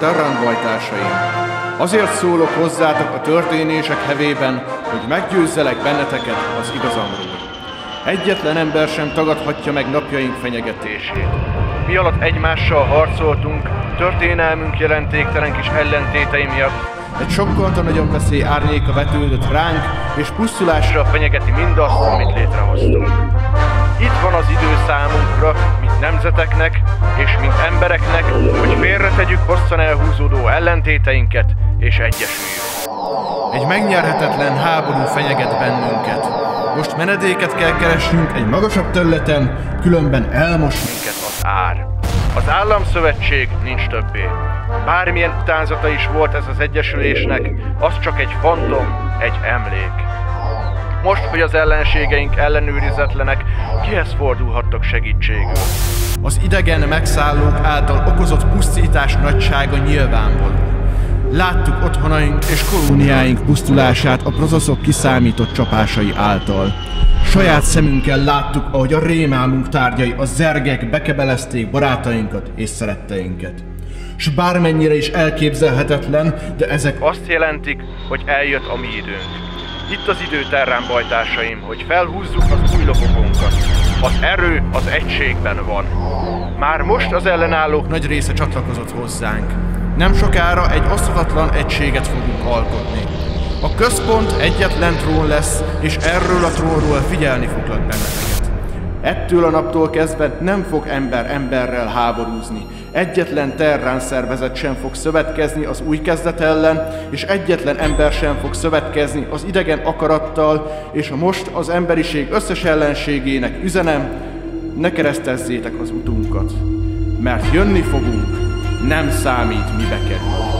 Terránbajtársaim, azért szólok hozzátok a történések hevében, hogy meggyőzzelek benneteket az igazamról. Egyetlen ember sem tagadhatja meg napjaink fenyegetését. Mi alatt egymással harcoltunk, történelmünk jelentéktelen kis ellentétei miatt, egy sokkal nagyobb veszély árnyéka vetődött ránk, és pusztulásra fenyegeti mindazt, amit létrehoztunk. Itt van az idő számunkra, mint nemzeteknek, és mint embereknek, hogy félretegyük hosszan elhúzódó ellentéteinket, és egyesüljünk. Egy megnyerhetetlen háború fenyeget bennünket. Most menedéket kell keresnünk egy magasabb területen, különben elmos minket az ár. Az államszövetség nincs többé. Bármilyen utánzata is volt ez az egyesülésnek, az csak egy fantom, egy emlék. Most, hogy az ellenségeink ellenőrizetlenek, kihez fordulhattok segítségül? Az idegen megszállók által okozott pusztítás nagysága nyilvánvaló. Láttuk otthonaink és kolóniáink pusztulását a prozoszok kiszámított csapásai által. Saját szemünkkel láttuk, ahogy a rémálmunk tárgyai, a zergek bekebelezték barátainkat és szeretteinket. S bármennyire is elképzelhetetlen, de ezek azt jelentik, hogy eljött a mi időnk. Itt az idő, terránbajtársaim, hogy felhúzzuk az új lopagunkat. Az erő az egységben van. Már most az ellenállók nagy része csatlakozott hozzánk. Nem sokára egy oszthatatlan egységet fogunk alkotni. A központ egyetlen trón lesz, és erről a trónról figyelni foglak benneteket. Ettől a naptól kezdve nem fog ember emberrel háborúzni. Egyetlen terrán szervezet sem fog szövetkezni az új kezdet ellen, és egyetlen ember sem fog szövetkezni az idegen akarattal, és most az emberiség összes ellenségének üzenem, ne keresztezzétek az utunkat, mert jönni fogunk, nem számít, mibe kerül.